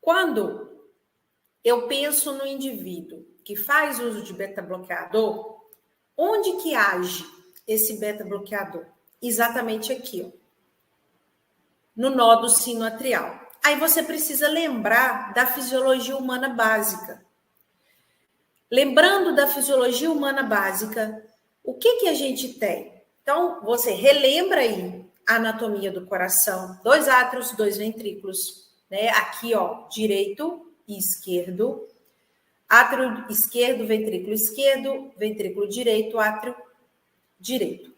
Quando eu penso no indivíduo que faz uso de beta-bloqueador, onde que age esse beta-bloqueador? Exatamente aqui, ó, no nó do sino atrial. Aí você precisa lembrar da fisiologia humana básica. Lembrando da fisiologia humana básica, o que a gente tem? Então, você relembra aí a anatomia do coração, 2 átrios, 2 ventrículos, né? Aqui, ó, direito e esquerdo, átrio esquerdo, ventrículo direito, átrio direito.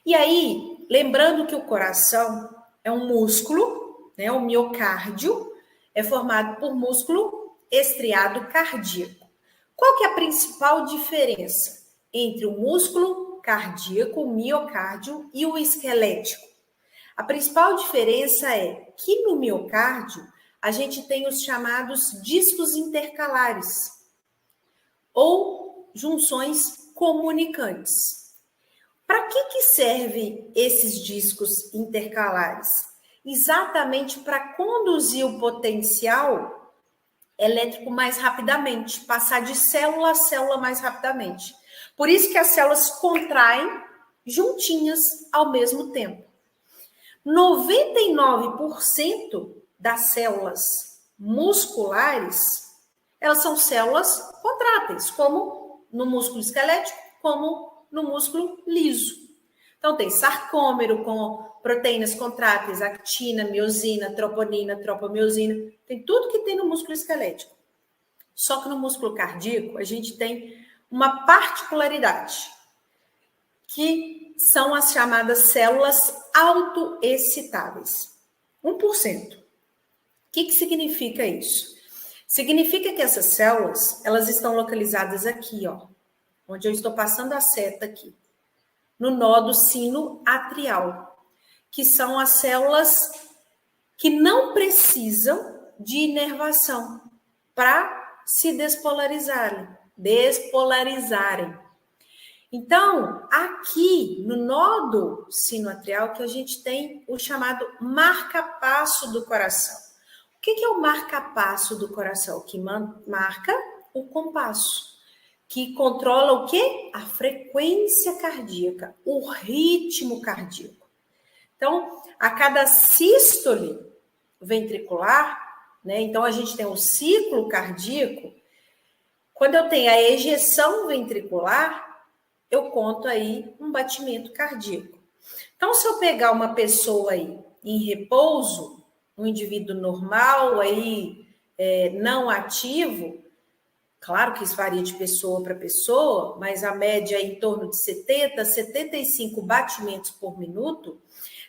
E aí, lembrando que o coração é um músculo, né? O miocárdio é formado por músculo estriado cardíaco. Qual que é a principal diferença entre o músculo cardíaco, o miocárdio, e o esquelético? A principal diferença é que no miocárdio a gente tem os chamados discos intercalares ou junções comunicantes. Para que servem esses discos intercalares? Exatamente para conduzir o potencial elétrico mais rapidamente, passar de célula a célula mais rapidamente. Por isso que as células contraem juntinhas ao mesmo tempo. 99% das células musculares, elas são células contráteis, como no músculo esquelético, como no músculo liso. Então, tem sarcômero com proteínas contráteis, actina, miosina, troponina, tropomiosina. Tem tudo que tem no músculo esquelético. Só que no músculo cardíaco, a gente tem uma particularidade, que são as chamadas células autoexcitáveis. 1%. O que significa isso? Significa que essas células, elas estão localizadas aqui, ó, onde eu estou passando a seta aqui, no nó do sino atrial, que são as células que não precisam de inervação para se despolarizarem. Então, aqui no nó do sino atrial que a gente tem o chamado marca-passo do coração. O que é o marca-passo do coração? Que marca o compasso, que controla o quê? A frequência cardíaca, o ritmo cardíaco. Então, a cada sístole ventricular, né? Então, a gente tem o ciclo cardíaco. Quando eu tenho a ejeção ventricular, eu conto aí um batimento cardíaco. Então, se eu pegar uma pessoa aí em repouso, um indivíduo normal aí, não ativo, claro que isso varia de pessoa para pessoa, mas a média é em torno de 70, 75 batimentos por minuto,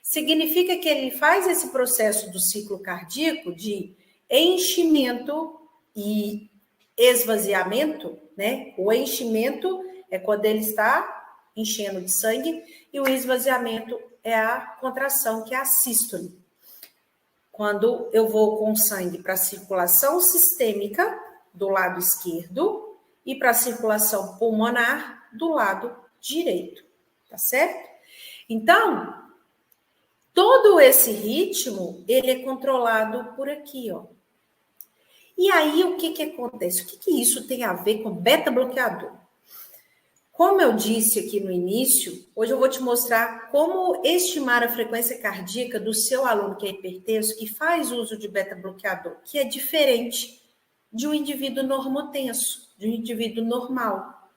significa que ele faz esse processo do ciclo cardíaco de enchimento e esvaziamento, né? O enchimento é quando ele está enchendo de sangue e o esvaziamento é a contração, que é a sístole. Quando eu vou com sangue para a circulação sistêmica do lado esquerdo e para a circulação pulmonar do lado direito, tá certo? Então, todo esse ritmo, ele é controlado por aqui, ó. E aí, o que acontece? O que isso tem a ver com beta-bloqueador? Como eu disse aqui no início, hoje eu vou te mostrar como estimar a frequência cardíaca do seu aluno que é hipertenso, que faz uso de beta-bloqueador, que é diferente de um indivíduo normotenso, de um indivíduo normal.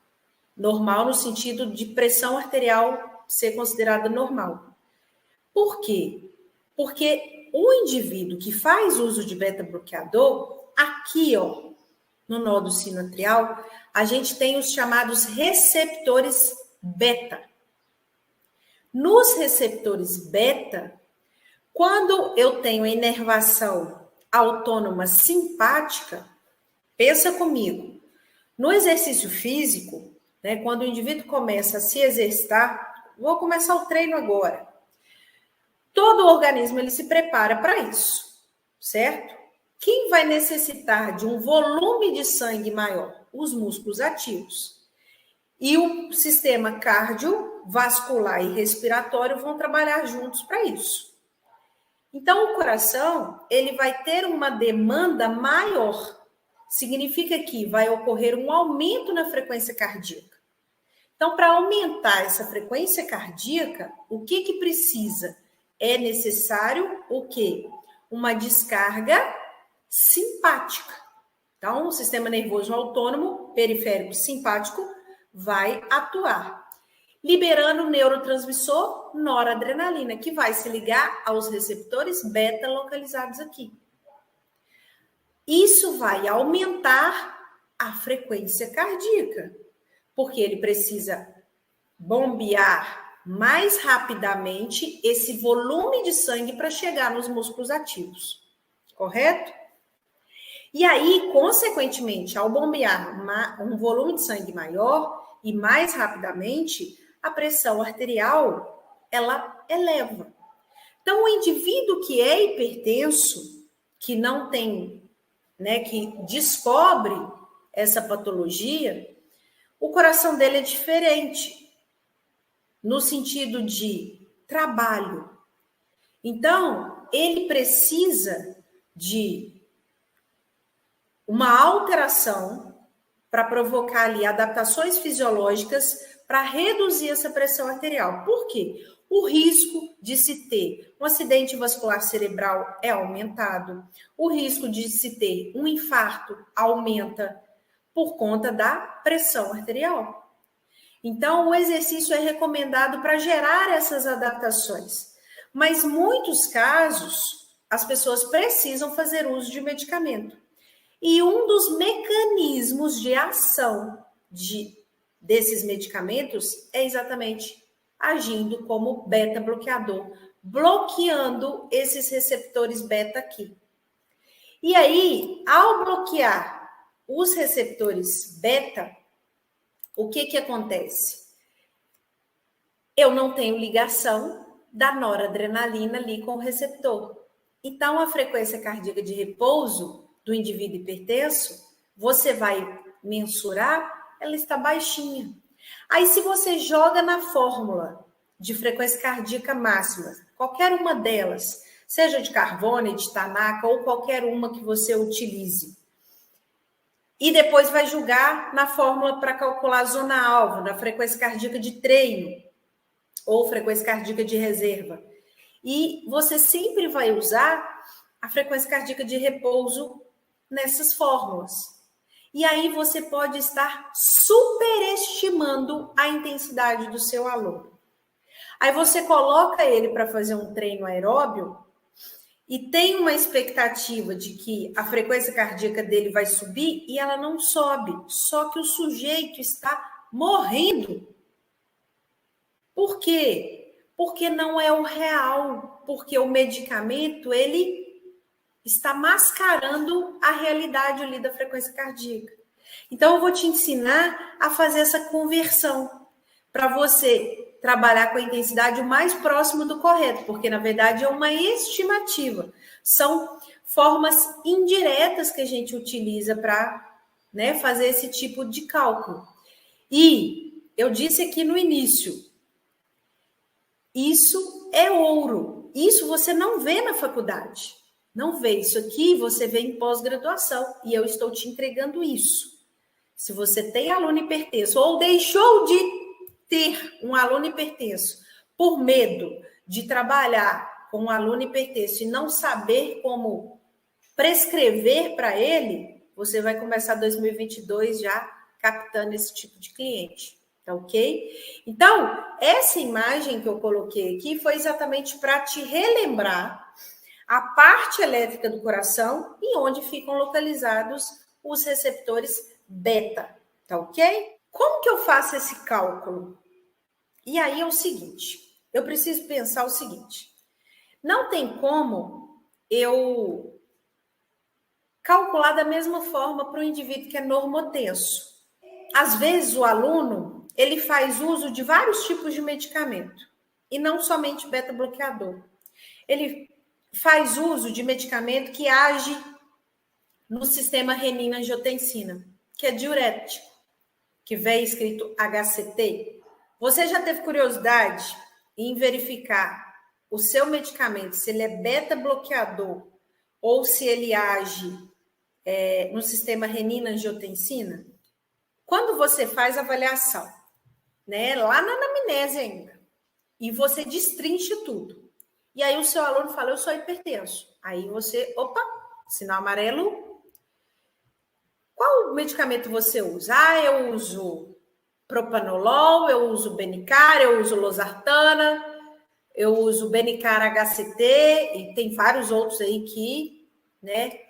Normal no sentido de pressão arterial ser considerada normal. Por quê? Porque o indivíduo que faz uso de beta-bloqueador, aqui, ó, no nó do sino atrial, a gente tem os chamados receptores beta. Nos receptores beta, quando eu tenho a inervação autônoma simpática, pensa comigo, no exercício físico, né, quando o indivíduo começa a se exercitar, vou começar o treino agora. Todo o organismo ele se prepara para isso, certo? Quem vai necessitar de um volume de sangue maior? Os músculos ativos. E o sistema cardiovascular e respiratório vão trabalhar juntos para isso. Então, o coração, ele vai ter uma demanda maior. Significa que vai ocorrer um aumento na frequência cardíaca. Então, para aumentar essa frequência cardíaca, o que precisa? É necessário o quê? Uma descarga simpática. Então, o sistema nervoso autônomo, periférico simpático, vai atuar, liberando o neurotransmissor noradrenalina, que vai se ligar aos receptores beta localizados aqui. Isso vai aumentar a frequência cardíaca, porque ele precisa bombear mais rapidamente esse volume de sangue para chegar nos músculos ativos, correto? E aí, consequentemente, ao bombear um volume de sangue maior e mais rapidamente, a pressão arterial, ela eleva. Então, o indivíduo que é hipertenso, que não tem, né, que descobre essa patologia, o coração dele é diferente, no sentido de trabalho. Então, ele precisa de uma alteração para provocar ali adaptações fisiológicas para reduzir essa pressão arterial. Por quê? O risco de se ter um acidente vascular cerebral é aumentado, o risco de se ter um infarto aumenta por conta da pressão arterial. Então, o exercício é recomendado para gerar essas adaptações. Mas, em muitos casos, as pessoas precisam fazer uso de medicamento. E um dos mecanismos de ação desses medicamentos é exatamente agindo como beta-bloqueador, bloqueando esses receptores beta aqui. E aí, ao bloquear os receptores beta, o que acontece? Eu não tenho ligação da noradrenalina ali com o receptor. Então, a frequência cardíaca de repouso do indivíduo hipertenso, você vai mensurar, ela está baixinha. Aí, se você joga na fórmula de frequência cardíaca máxima, qualquer uma delas, seja de Carvone, de Tanaka ou qualquer uma que você utilize, e depois vai julgar na fórmula para calcular a zona-alvo, da frequência cardíaca de treino ou frequência cardíaca de reserva. E você sempre vai usar a frequência cardíaca de repouso nessas fórmulas. E aí você pode estar superestimando a intensidade do seu aluno. Aí você coloca ele para fazer um treino aeróbio e tem uma expectativa de que a frequência cardíaca dele vai subir e ela não sobe, só que o sujeito está morrendo. Por quê? Porque não é o real, porque o medicamento, ele está mascarando a realidade ali da frequência cardíaca. Então, eu vou te ensinar a fazer essa conversão para você trabalhar com a intensidade o mais próximo do correto, porque, na verdade, é uma estimativa. São formas indiretas que a gente utiliza para, né, fazer esse tipo de cálculo. E eu disse aqui no início, isso é ouro. Isso você não vê na faculdade. Não vê. Isso aqui você vê em pós-graduação. E eu estou te entregando isso. Se você tem aluno hipertenso ou deixou de ter um aluno hipertenso por medo de trabalhar com um aluno hipertenso e não saber como prescrever para ele, você vai começar 2022 já captando esse tipo de cliente. Tá ok? Então, essa imagem que eu coloquei aqui foi exatamente para te relembrar a parte elétrica do coração e onde ficam localizados os receptores beta, tá ok? Como que eu faço esse cálculo? E aí é o seguinte, eu preciso pensar o seguinte, não tem como eu calcular da mesma forma para o indivíduo que é normotenso. Às vezes o aluno, ele faz uso de vários tipos de medicamento, e não somente beta-bloqueador. Ele faz uso de medicamento que age no sistema renina-angiotensina, que é diurético, que vem escrito HCT. Você já teve curiosidade em verificar o seu medicamento, se ele é beta-bloqueador ou se ele age no sistema renina-angiotensina, quando você faz a avaliação, né, lá na anamnese ainda, e você destrincha tudo, e aí o seu aluno fala, eu sou hipertenso. Aí você, opa, sinal amarelo. Qual medicamento você usa? Ah, eu uso propanolol, eu uso Benicar, eu uso losartana, eu uso Benicar HCT, e tem vários outros aí que, né,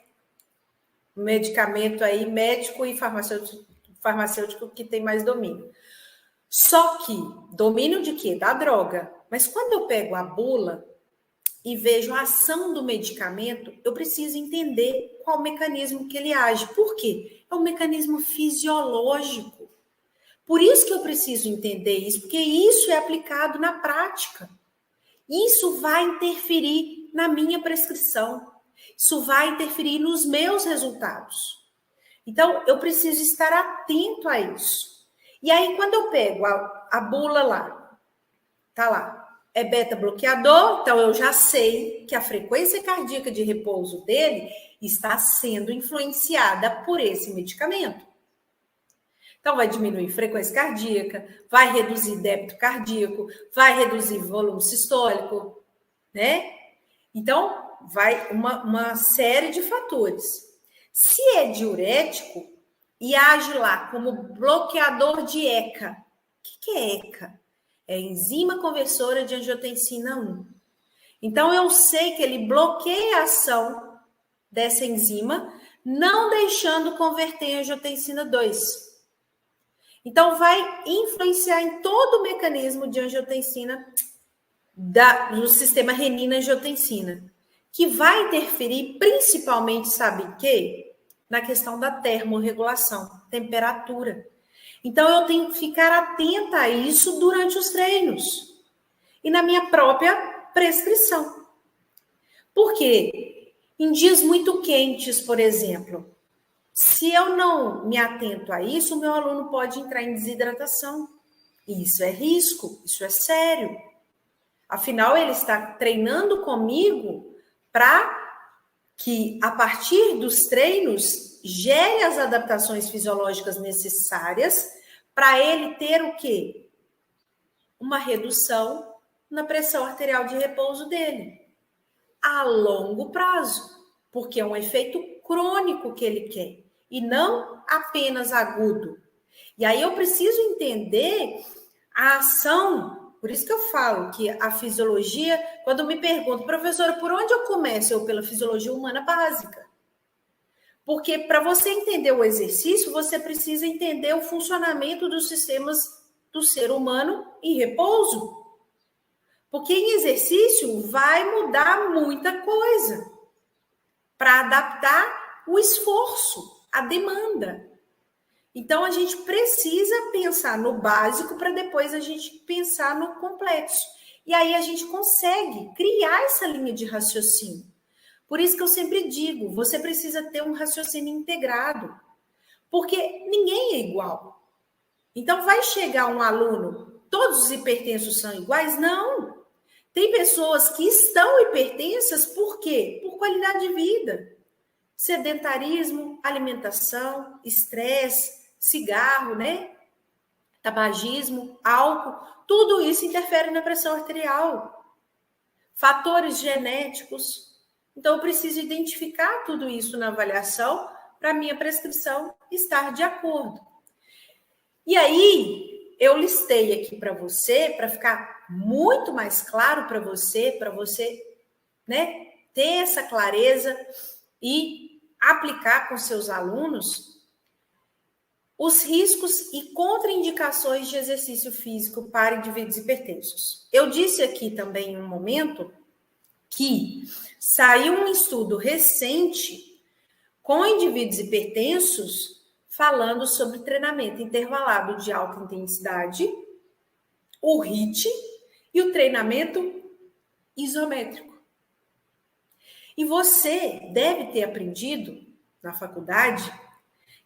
medicamento aí, médico e farmacêutico que tem mais domínio. Só que, domínio de quê? Da droga. Mas quando eu pego a bula e vejo a ação do medicamento, eu preciso entender qual o mecanismo que ele age. Por quê? É um mecanismo fisiológico. Por isso que eu preciso entender isso, porque isso é aplicado na prática. Isso vai interferir na minha prescrição. Isso vai interferir nos meus resultados. Então, eu preciso estar atento a isso. E aí, quando eu pego a bula lá, tá lá, é beta-bloqueador, então eu já sei que a frequência cardíaca de repouso dele está sendo influenciada por esse medicamento. Então, vai diminuir frequência cardíaca, vai reduzir débito cardíaco, vai reduzir volume sistólico, né? Então, vai uma série de fatores. Se é diurético e age lá como bloqueador de ECA. O que é ECA? É enzima conversora de angiotensina 1. Então, eu sei que ele bloqueia a ação dessa enzima, não deixando converter em angiotensina 2. Então, vai influenciar em todo o mecanismo de angiotensina do sistema renina-angiotensina, que vai interferir principalmente, sabe em quê? Na questão da termorregulação, temperatura. Então, eu tenho que ficar atenta a isso durante os treinos e na minha própria prescrição. Por quê? Em dias muito quentes, por exemplo, se eu não me atento a isso, o meu aluno pode entrar em desidratação. E isso é risco, isso é sério. Afinal, ele está treinando comigo para que, a partir dos treinos, gere as adaptações fisiológicas necessárias para ele ter o quê? Uma redução na pressão arterial de repouso dele, a longo prazo, porque é um efeito crônico que ele quer, e não apenas agudo. E aí eu preciso entender a ação, por isso que eu falo que a fisiologia, quando me perguntam, professora, por onde eu começo? Eu pela fisiologia humana básica. Porque para você entender o exercício, você precisa entender o funcionamento dos sistemas do ser humano em repouso. Porque em exercício vai mudar muita coisa para adaptar o esforço, a demanda. Então, a gente precisa pensar no básico para depois a gente pensar no complexo. E aí a gente consegue criar essa linha de raciocínio. Por isso que eu sempre digo, você precisa ter um raciocínio integrado, porque ninguém é igual. Então, vai chegar um aluno, todos os hipertensos são iguais? Não. Tem pessoas que estão hipertensas, por quê? Por qualidade de vida. Sedentarismo, alimentação, estresse, cigarro, né? Tabagismo, álcool, tudo isso interfere na pressão arterial. Fatores genéticos. Então, eu preciso identificar tudo isso na avaliação para a minha prescrição estar de acordo. E aí, eu listei aqui para você, para ficar muito mais claro para você, né, ter essa clareza e aplicar com seus alunos os riscos e contraindicações de exercício físico para indivíduos hipertensos. Eu disse aqui também em um momento que saiu um estudo recente com indivíduos hipertensos falando sobre treinamento intervalado de alta intensidade, o HIIT e o treinamento isométrico. E você deve ter aprendido na faculdade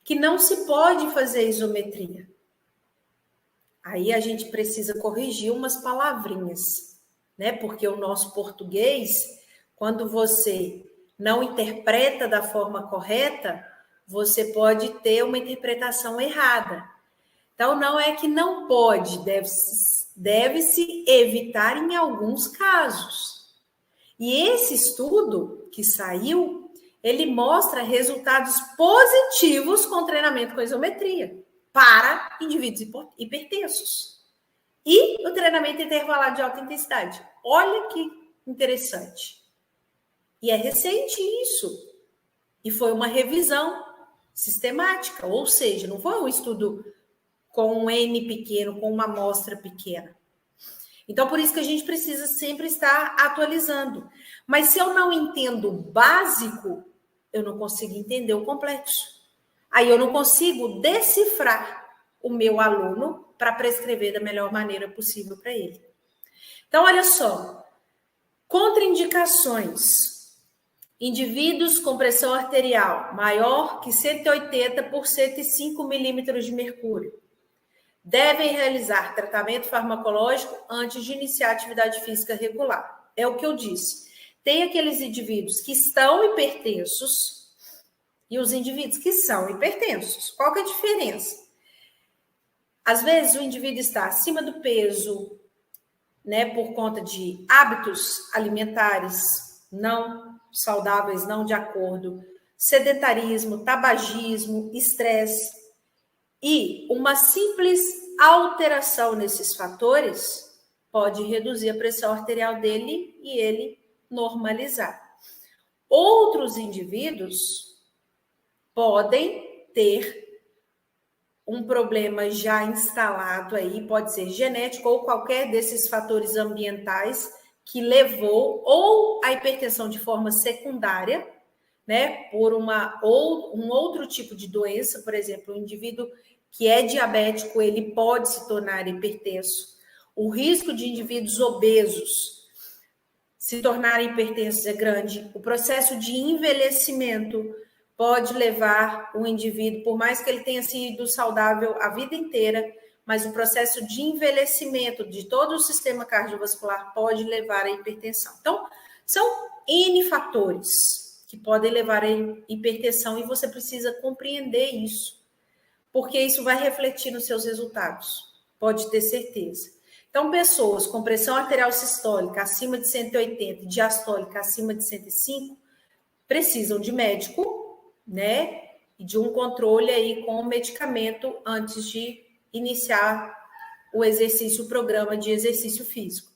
que não se pode fazer isometria. Aí a gente precisa corrigir umas palavrinhas, né? Porque o nosso português, quando você não interpreta da forma correta, você pode ter uma interpretação errada. Então, não é que não pode, deve-se evitar em alguns casos. E esse estudo que saiu, ele mostra resultados positivos com treinamento com isometria para indivíduos hipertensos. E o treinamento intervalado de alta intensidade. Olha que interessante. E é recente isso. E foi uma revisão sistemática, ou seja, não foi um estudo com um N pequeno, com uma amostra pequena. Então, por isso que a gente precisa sempre estar atualizando. Mas se eu não entendo o básico, eu não consigo entender o complexo. Aí eu não consigo decifrar o meu aluno para prescrever da melhor maneira possível para ele. Então, olha só. Contraindicações. Indivíduos com pressão arterial maior que 180 por 105 milímetros de mercúrio devem realizar tratamento farmacológico antes de iniciar atividade física regular. É o que eu disse. Tem aqueles indivíduos que estão hipertensos e os indivíduos que são hipertensos. Qual que é a diferença? Às vezes o indivíduo está acima do peso, né, por conta de hábitos alimentares não saudáveis, não de acordo, sedentarismo, tabagismo, estresse. E uma simples alteração nesses fatores pode reduzir a pressão arterial dele e ele normalizar. Outros indivíduos podem ter um problema já instalado aí, pode ser genético ou qualquer desses fatores ambientais que levou ou a hipertensão de forma secundária, né, por um outro tipo de doença, por exemplo, o indivíduo que é diabético, ele pode se tornar hipertenso. O risco de indivíduos obesos se tornarem hipertensos é grande. O processo de envelhecimento pode levar o indivíduo, por mais que ele tenha sido saudável a vida inteira, mas o processo de envelhecimento de todo o sistema cardiovascular pode levar à hipertensão. Então, são N fatores que podem levar à hipertensão e você precisa compreender isso, porque isso vai refletir nos seus resultados, pode ter certeza. Então, pessoas com pressão arterial sistólica acima de 180 e diastólica acima de 105 precisam de médico, né? E de um controle aí com o medicamento antes de iniciar o exercício, o programa de exercício físico.